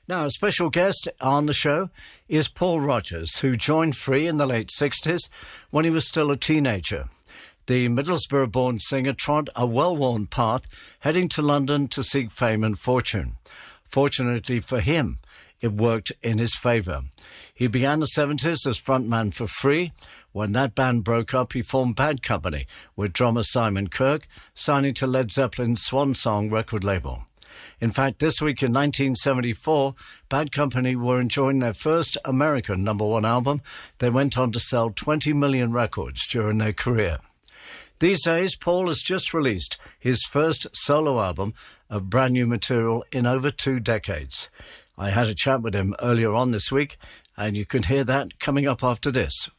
Now, a special guest on the show is Paul Rodgers, who joined Free in the late 60s when he was still a teenager. The Middlesbrough-born singer trod a well-worn path, heading to London to seek fame and fortune. Fortunately for him, it worked in his favour. He began the 70s as frontman for Free. When that band broke up, he formed Bad Company with drummer Simon Kirke, signing to Led Zeppelin's Swan Song record label. In fact, this week in 1974, Bad Company were enjoying their first American #1 album. They went on to sell 20 million records during their career. These days, Paul has just released his first solo album of brand new material in over 2 decades. I had a chat with him earlier on this week, and you can hear that coming up after this.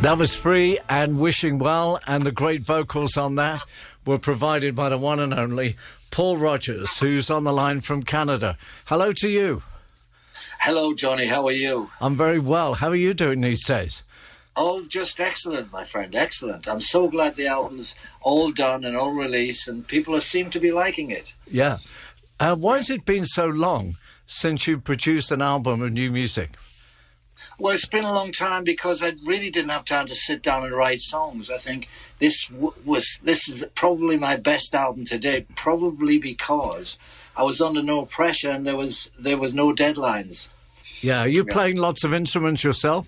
That was Free and Wishing Well, and the great vocals on that were provided by the one and only Paul Rodgers, who's on the line from Canada. Hello to you. Hello, Johnnie. How are you? I'm very well. How are you doing these days? Oh, just excellent, my friend. Excellent. I'm so glad the album's all done and all released, and people seem to be liking it. Yeah. Why has it been so long since you produced an album of new music? Well, it's been a long time because I really didn't have time to sit down and write songs. I think this is probably my best album to date, probably because I was under no pressure and there was no deadlines. Yeah, are you playing lots of instruments yourself?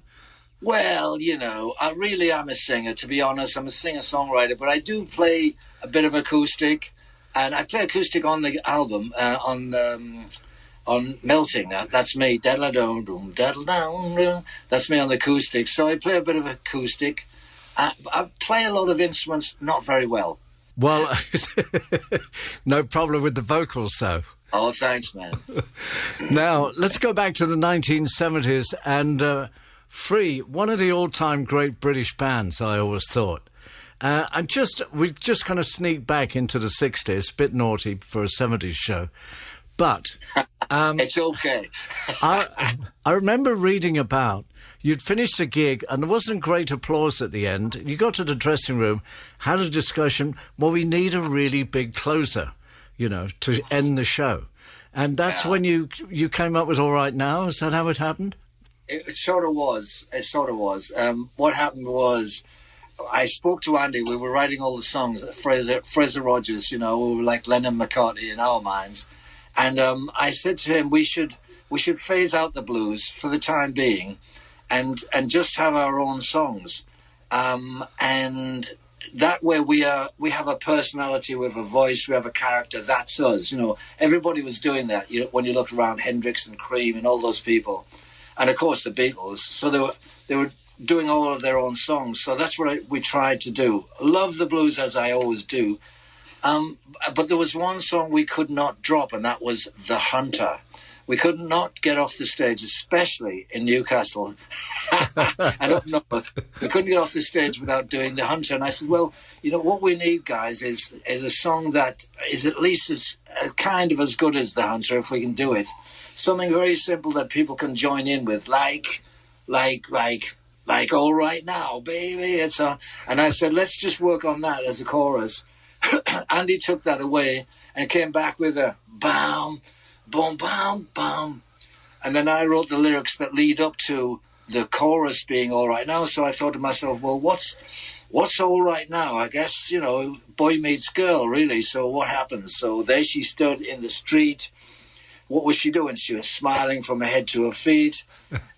Well, you know, I really am a singer, to be honest. I'm a singer-songwriter, but I do play a bit of acoustic, and I play acoustic on the album, on Melting. That's me. That's me on the acoustic. So I play a bit of acoustic. I play a lot of instruments, not very well. Well, no problem with the vocals, though. Oh, thanks, man. Now, let's go back to the 1970s and Free, one of the all-time great British bands, I always thought. We just kind of sneaked back into the 60s, bit naughty for a 70s show. But it's okay. I remember reading about you'd finished a gig and there wasn't great applause at the end. You got to the dressing room, had a discussion. Well, we need a really big closer, you know, to end the show. And that's when you came up with All Right Now. Is that how it happened? It sort of was. It sort of was. What happened was I spoke to Andy. We were writing all the songs. Fraser Rodgers, you know, we were like Lennon McCartney in our minds. And I said to him, we should phase out the blues for the time being, and just have our own songs, and that way we have a personality, we have a voice, we have a character. That's us. You know, everybody was doing that. When you look around, Hendrix and Cream and all those people, and of course the Beatles. So they were doing all of their own songs. So that's what we tried to do. Love the blues as I always do. But there was one song we could not drop, and that was The Hunter. We could not get off the stage, especially in Newcastle and up north. We couldn't get off the stage without doing The Hunter. And I said, well, you know, what we need, guys, is a song that is at least as kind of as good as The Hunter, if we can do it. Something very simple that people can join in with, like All Right Now, baby. And I said, let's just work on that as a chorus. Andy took that away and came back with a bam, boom, bam, bam. And then I wrote the lyrics that lead up to the chorus being All Right Now. So I thought to myself, well, what's all right now? I guess, you know, boy meets girl, really. So what happens? So there she stood in the street. What was she doing? She was smiling from her head to her feet.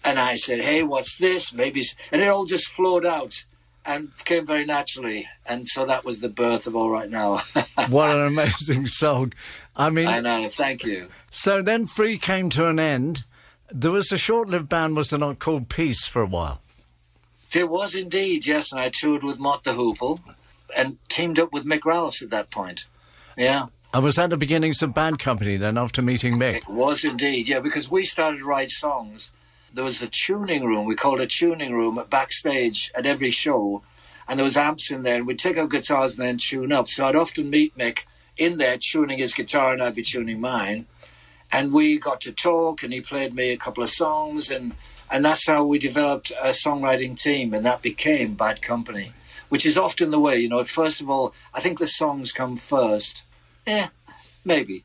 And I said, hey, what's this? Maybe. And it all just flowed out and came very naturally. And so that was the birth of All Right Now. What an amazing song. I mean, I know, thank you. So then Free came to an end. There was a short-lived band, was there not, called Peace for a while? There was indeed, yes, and I toured with Mott the Hoople and teamed up with Mick at that point. Yeah. And was that the beginnings of Bad Company then, after meeting Mick? It was indeed, yeah, because we started to write songs. There was a tuning room, we called it a tuning room, backstage at every show, and there was amps in there, and we'd take our guitars and then tune up. So I'd often meet Mick in there tuning his guitar, and I'd be tuning mine. And we got to talk, and he played me a couple of songs, and And that's how we developed a songwriting team, and that became Bad Company, which is often the way. First of all, I think the songs come first. Yeah, maybe.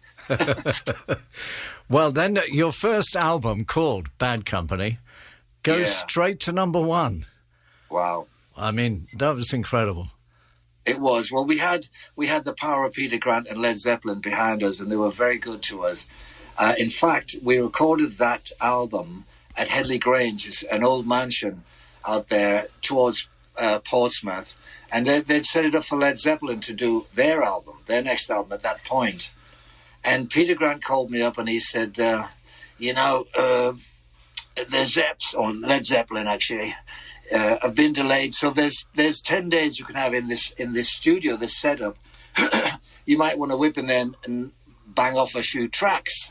Well, then your first album, called Bad Company, goes straight to number one. Wow. I mean, that was incredible. It was. Well, we had the power of Peter Grant and Led Zeppelin behind us, and they were very good to us. In fact, we recorded that album at Headley Grange, an old mansion out there towards Portsmouth, and they'd set it up for Led Zeppelin to do their next album at that point. And Peter Grant called me up and he said, the Zeps, or Led Zeppelin actually, have been delayed. So there's 10 days you can have in this studio, this setup. You might want to whip in there and bang off a few tracks.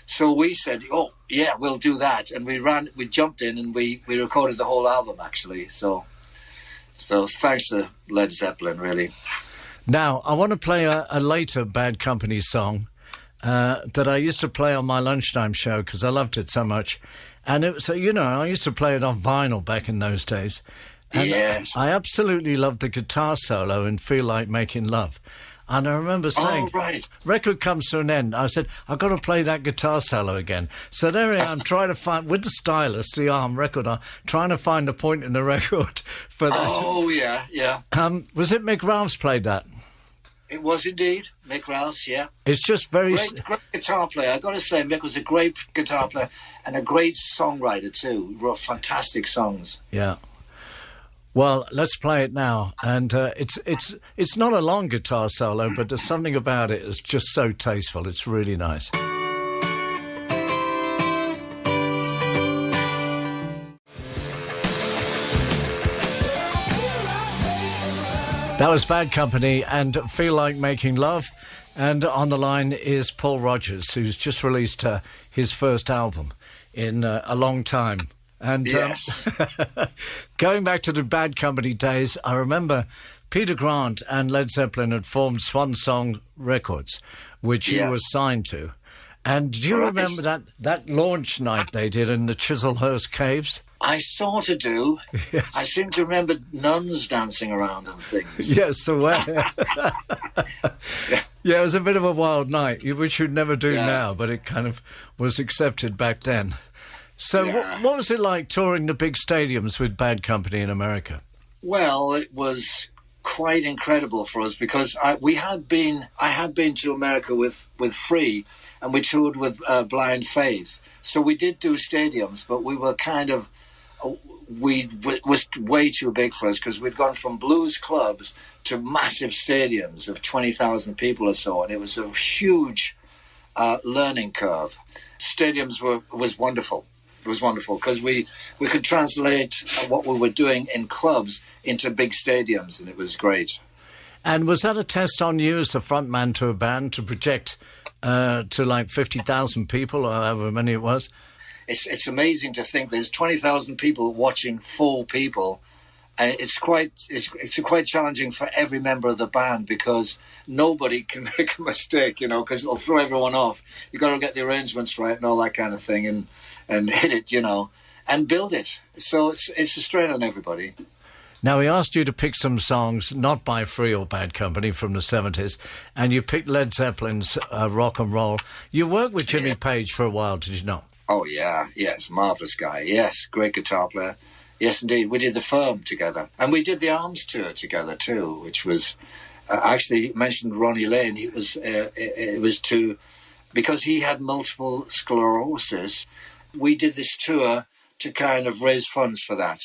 So we said, oh yeah, we'll do that. And we jumped in and we recorded the whole album actually. So thanks to Led Zeppelin, really. Now, I want to play a later Bad Company song that I used to play on my lunchtime show because I loved it so much. And it was, I used to play it on vinyl back in those days. And yes. I absolutely loved the guitar solo in Feel Like Making Love. And I remember saying, record comes to an end. I said, I've got to play that guitar solo again. So there I am, trying to find, with the stylus, the arm record, trying to find the point in the record for that. Oh, yeah. Was it Mick Ralphs played that? It was indeed Mick Ralphs, yeah. It's just very... Great guitar player. I've got to say, Mick was a great guitar player and a great songwriter too. Wrote fantastic songs. Yeah. Well, let's play it now. And it's not a long guitar solo, but there's something about it that's just so tasteful. It's really nice. That was Bad Company and Feel Like Making Love. And on the line is Paul Rodgers, who's just released his first album in a long time. And yes. Going back to the Bad Company days, I remember Peter Grant and Led Zeppelin had formed Swan Song Records, which he was signed to. And do you remember that launch night they did in the Chislehurst Caves? I sort of do. Yes. I seem to remember nuns dancing around and things. Yes, the way. Yeah, it was a bit of a wild night, which you'd never do now, but it kind of was accepted back then. So what was it like touring the big stadiums with Bad Company in America? Well, it was quite incredible for us because I had been to America with Free, and we toured with Blind Faith. So we did do stadiums, but we were kind of... was way too big for us because we'd gone from blues clubs to massive stadiums of 20,000 people or so, and it was a huge learning curve. Stadiums was wonderful. It was wonderful because we could translate what we were doing in clubs into big stadiums, and it was great. And was that a test on you as a frontman to a band to project to like 50,000 people or however many it was? It's amazing to think there's 20,000 people watching 4 people. It's quite challenging for every member of the band because nobody can make a mistake, because it'll throw everyone off. You've got to get the arrangements right and all that kind of thing and hit it, and build it. So it's a strain on everybody. Now, we asked you to pick some songs, not by Free or Bad Company, from the 70s, and you picked Led Zeppelin's Rock and Roll. You worked with Jimmy Page for a while, did you not? Oh, yeah. Yes, marvellous guy. Yes, great guitar player. Yes, indeed. We did The Firm together. And we did the Arms tour together, too, which was... actually, mentioned Ronnie Lane. It was to... Because he had multiple sclerosis, we did this tour to kind of raise funds for that.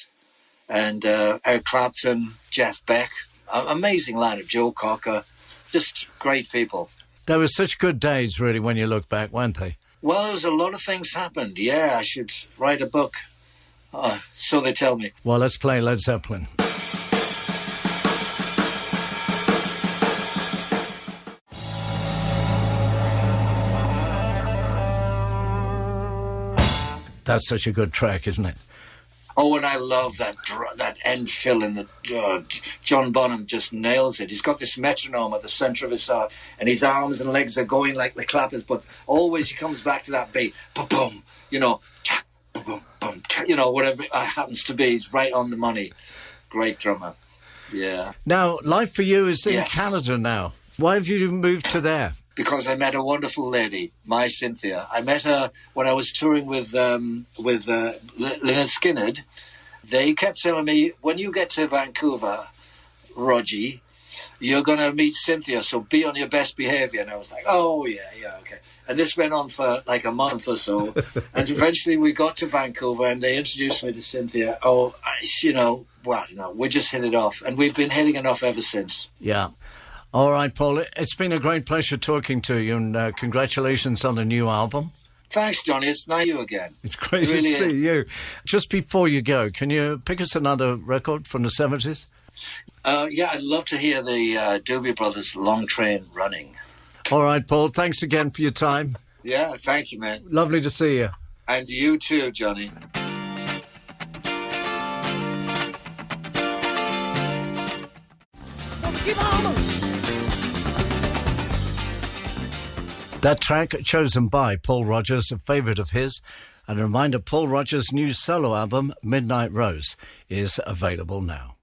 And Eric Clapton, Jeff Beck, amazing lineup, Joe Cocker, just great people. There were such good days, really, when you look back, weren't they? Well, there was a lot of things happened. Yeah, I should write a book. So they tell me. Well, let's play Led Zeppelin. That's such a good track, isn't it? Oh, and I love that end fill in the... John Bonham just nails it. He's got this metronome at the centre of his heart, and his arms and legs are going like the clappers, but always he comes back to that beat. Boom, boom, tack, boom, boom, boom, you know, whatever it happens to be, he's right on the money. Great drummer. Yeah. Now, life for you is in Yes. Canada now. Why have you moved to there? Because I met a wonderful lady, my Cynthia. I met her when I was touring with Lynyrd Skynyrd. They kept telling me, when you get to Vancouver, Rogie, you're going to meet Cynthia, so be on your best behaviour. And I was like, oh, yeah, okay. And this went on for like a month or so. And eventually we got to Vancouver and they introduced me to Cynthia. We just hit it off. And we've been hitting it off ever since. Yeah. All right, Paul, it's been a great pleasure talking to you, and congratulations on the new album. Thanks, Johnny. It's nice you again. It's great to see you. Just before you go, can you pick us another record from the 70s? Yeah, I'd love to hear the Doobie Brothers' Long Train Running. All right, Paul, thanks again for your time. Yeah, thank you, man. Lovely to see you. And you too, Johnny. That track, chosen by Paul Rodgers, a favourite of his. And a reminder, Paul Rodgers' new solo album, Midnight Rose, is available now.